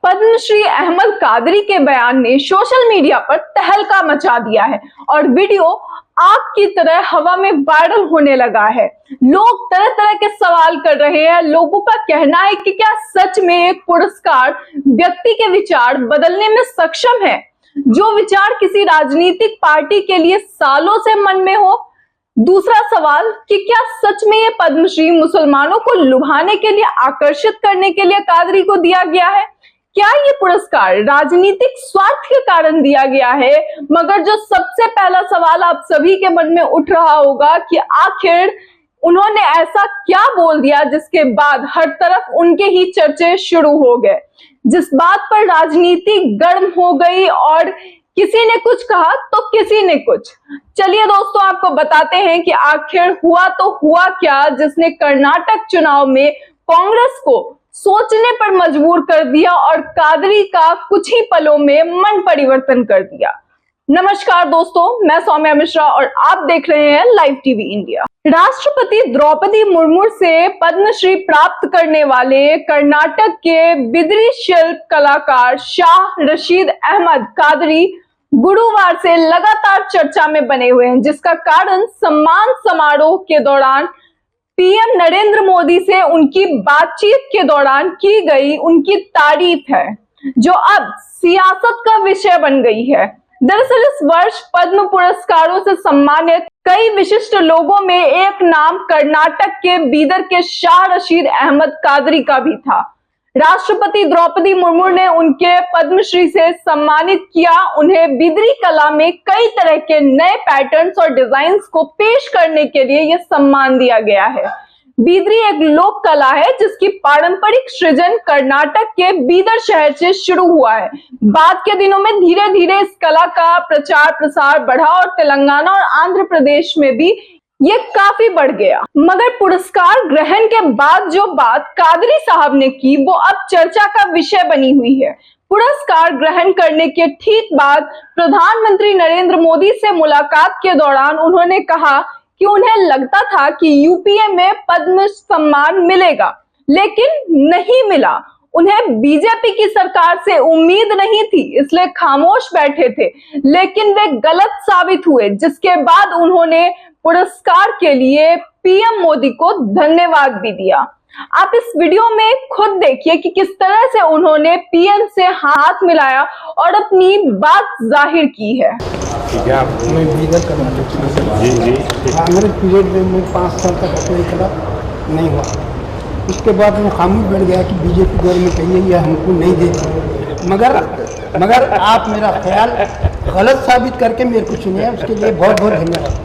पद्मश्री अहमद कादरी के बयान ने सोशल मीडिया पर तहलका मचा दिया है और वीडियो आग की तरह हवा में वायरल होने लगा है। लोग तरह तरह के सवाल कर रहे हैं। लोगों का कहना है कि क्या सच में एक पुरस्कार व्यक्ति के विचार बदलने में सक्षम है, जो विचार किसी राजनीतिक पार्टी के लिए सालों से मन में हो। दूसरा सवाल कि क्या सच में ये पद्मश्री मुसलमानों को लुभाने के लिए, आकर्षित करने के लिए कादरी को दिया गया है? क्या ये पुरस्कार राजनीतिक स्वार्थ के कारण दिया गया है? मगर जो सबसे पहला सवाल आप सभी के मन में उठ रहा होगा कि आखिर उन्होंने ऐसा क्या बोल दिया जिसके बाद हर तरफ उनके ही चर्चे शुरू हो गए, जिस बात पर राजनीति गर्म हो गई और किसी ने कुछ कहा तो किसी ने कुछ। चलिए दोस्तों, आपको बताते हैं कि आखिर हुआ तो हुआ क्या, जिसने कर्नाटक चुनाव में कांग्रेस को सोचने पर मजबूर कर दिया और कादरी का कुछ ही पलों में मन परिवर्तन कर दिया। नमस्कार दोस्तों, मैं सौम्या मिश्रा और आप देख रहे हैं लाइव टीवी इंडिया। राष्ट्रपति द्रौपदी मुर्मू से पद्मश्री प्राप्त करने वाले कर्नाटक के बिदरी शिल्प कलाकार शाह रशीद अहमद कादरी गुरुवार से लगातार चर्चा में बने हुए हैं, जिसका कारण सम्मान समारोह के दौरान पीएम नरेंद्र मोदी से उनकी बातचीत के दौरान की गई उनकी तारीफ है, जो अब सियासत का विषय बन गई है। दरअसल इस वर्ष पद्म पुरस्कारों से सम्मानित कई विशिष्ट लोगों में एक नाम कर्नाटक के बीदर के शाह रशीद अहमद कादरी का भी था। राष्ट्रपति द्रौपदी मुर्मू ने उनके पद्मश्री से सम्मानित किया। उन्हें बिदरी कला में कई तरह के नए पैटर्न्स और डिजाइन्स को पेश करने के लिए यह सम्मान दिया गया है। बिदरी एक लोक कला है जिसकी पारंपरिक सृजन कर्नाटक के बीदर शहर से शुरू हुआ है। बाद के दिनों में धीरे धीरे इस कला का प्रचार प्रसार बढ़ा और तेलंगाना और आंध्र प्रदेश में भी ये काफी बढ़ गया। मगर पुरस्कार ग्रहण के बाद जो बात कादरी साहब ने की वो अब चर्चा का विषय बनी हुई है। पुरस्कार ग्रहण करने के ठीक बाद प्रधानमंत्री नरेंद्र मोदी से मुलाकात के दौरान उन्होंने कहा कि उन्हें लगता था कि यूपीए में पद्म सम्मान मिलेगा, लेकिन नहीं मिला। उन्हें बीजेपी की सरकार से उम्मीद नहीं थी, इसलिए खामोश बैठे थे, लेकिन वे गलत साबित हुए, जिसके बाद उन्होंने पुरस्कार के लिए पीएम मोदी को धन्यवाद भी दिया। आप इस वीडियो में खुद देखिए कि किस तरह से उन्होंने पीएम से हाथ मिलाया और अपनी बात जाहिर की है। मैं बीदर कर्नाटक कांग्रेस पीरियड में 5 साल तक अप्लाई करा, नहीं हुआ। उसके बाद मैं खामोश बैठ गया कि बीजेपी गवर्नमेंट कही है हमको नहीं देती, मगर आप मेरा ख्याल गलत साबित करके मेरे को चुने, उसके लिए बहुत बहुत धन्यवाद।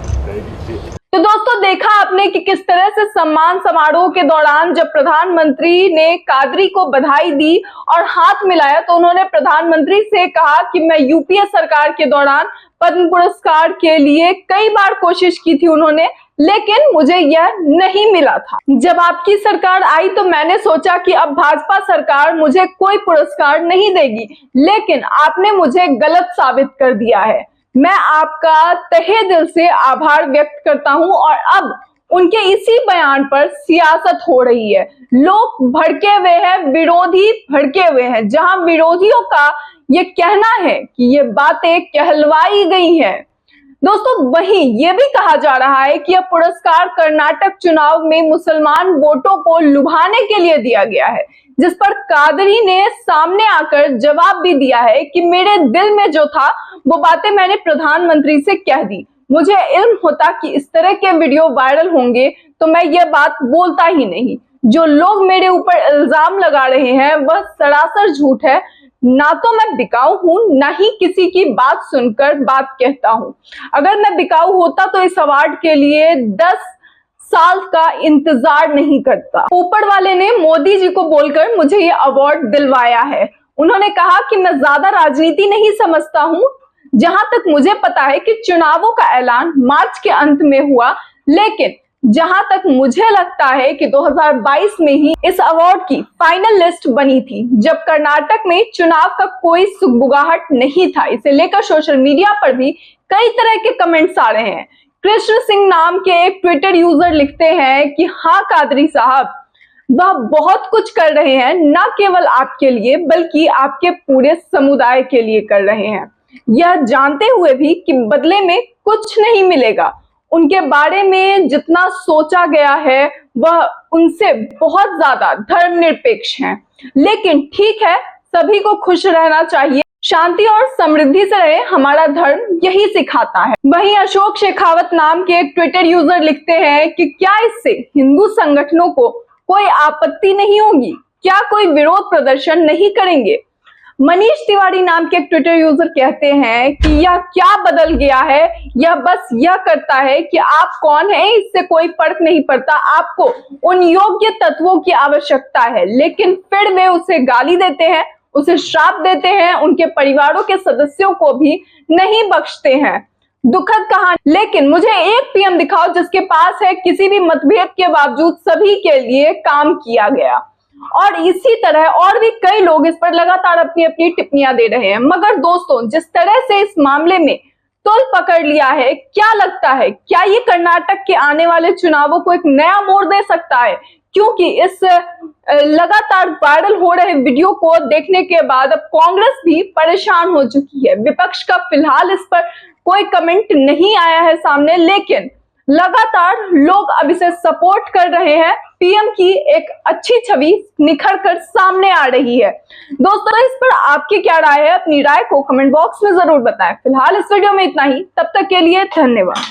तो दोस्तों, देखा आपने कि किस तरह से सम्मान समारोह के दौरान जब प्रधानमंत्री ने कादरी को बधाई दी और हाथ मिलाया तो उन्होंने प्रधानमंत्री से कहा कि मैं यूपीए सरकार के दौरान पद्म पुरस्कार के लिए कई बार कोशिश की थी उन्होंने, लेकिन मुझे यह नहीं मिला था। जब आपकी सरकार आई तो मैंने सोचा कि अब भाजपा सरकार मुझे कोई पुरस्कार नहीं देगी, लेकिन आपने मुझे गलत साबित कर दिया है। मैं आपका तहे दिल से आभार व्यक्त करता हूं और अब उनके इसी बयान पर सियासत हो रही है। लोग भड़के हुए हैं, विरोधी भड़के हुए हैं। जहां विरोधियों का ये कहना है कि ये बातें कहलवाई गई हैं, दोस्तों वहीं ये भी कहा जा रहा है कि यह पुरस्कार कर्नाटक चुनाव में मुसलमान वोटों को लुभाने के लिए दिया गया है, जिस पर कादरी ने सामने आकर जवाब भी दिया है कि मेरे दिल में जो था वो बातें मैंने प्रधानमंत्री से कह दी। मुझे इल्म होता कि इस तरह के वीडियो वायरल होंगे तो मैं ये बात बोलता ही नहीं। जो लोग मेरे ऊपर इल्जाम लगा रहे हैं वह सरासर झूठ है। ना तो मैं बिकाऊ हूं, ना ही किसी की बात सुनकर बात कहता हूं। अगर मैं बिकाऊ होता तो इस अवार्ड के लिए 10 साल का इंतजार नहीं करता। ऊपर वाले ने मोदी जी को बोलकर मुझे ये अवार्ड दिलवाया है। उन्होंने कहा कि मैं ज्यादा राजनीति नहीं समझता हूं। जहां तक मुझे पता है कि चुनावों का ऐलान मार्च के अंत में हुआ, लेकिन जहां तक मुझे लगता है कि 2022 में ही इस अवार्ड की फाइनल लिस्ट बनी थी, जब कर्नाटक में चुनाव का कोई सुगबुगाहट नहीं था। इसे लेकर सोशल मीडिया पर भी कई तरह के कमेंट्स आ रहे हैं। कृष्ण सिंह नाम के एक ट्विटर यूजर लिखते हैं कि हाँ कादरी साहब, वह बहुत कुछ कर रहे हैं, न केवल आपके लिए बल्कि आपके पूरे समुदाय के लिए कर रहे हैं, यह जानते हुए भी कि बदले में कुछ नहीं मिलेगा। उनके बारे में जितना सोचा गया है वह उनसे बहुत ज्यादा धर्मनिरपेक्ष हैं। लेकिन ठीक है, सभी को खुश रहना चाहिए, शांति और समृद्धि से रहे, हमारा धर्म यही सिखाता है। वहीं अशोक शेखावत नाम के एक ट्विटर यूजर लिखते हैं कि क्या इससे हिंदू संगठनों को कोई आपत्ति नहीं होगी, क्या कोई विरोध प्रदर्शन नहीं करेंगे। मनीष तिवारी नाम के एक ट्विटर यूजर कहते हैं कि यह क्या बदल गया है, यह बस यह करता है कि आप कौन हैं इससे कोई फर्क नहीं पड़ता, आपको उन योग्य तत्वों की आवश्यकता है। लेकिन फिर वे उसे गाली देते हैं, उसे श्राप देते हैं, उनके परिवारों के सदस्यों को भी नहीं बख्शते हैं। दुखद कहानी। लेकिन मुझे एक पीएम दिखाओ जिसके पास है किसी भी मतभेद के बावजूद सभी के लिए काम किया गया। और इसी तरह और भी कई लोग इस पर लगातार अपनी अपनी टिप्पणियां दे रहे हैं। मगर दोस्तों, जिस तरह से इस मामले में तुल पकड़ लिया है, क्या लगता है क्या ये कर्नाटक के आने वाले चुनावों को एक नया मोड़ दे सकता है? क्योंकि इस लगातार वायरल हो रहे वीडियो को देखने के बाद अब कांग्रेस भी परेशान हो चुकी है। विपक्ष का फिलहाल इस पर कोई कमेंट नहीं आया है सामने, लेकिन लगातार लोग अब इसे सपोर्ट कर रहे हैं। पीएम की एक अच्छी छवि निखर कर सामने आ रही है। दोस्तों, इस पर आपकी क्या राय है? अपनी राय को कमेंट बॉक्स में जरूर बताएं। फिलहाल इस वीडियो में इतना ही, तब तक के लिए धन्यवाद।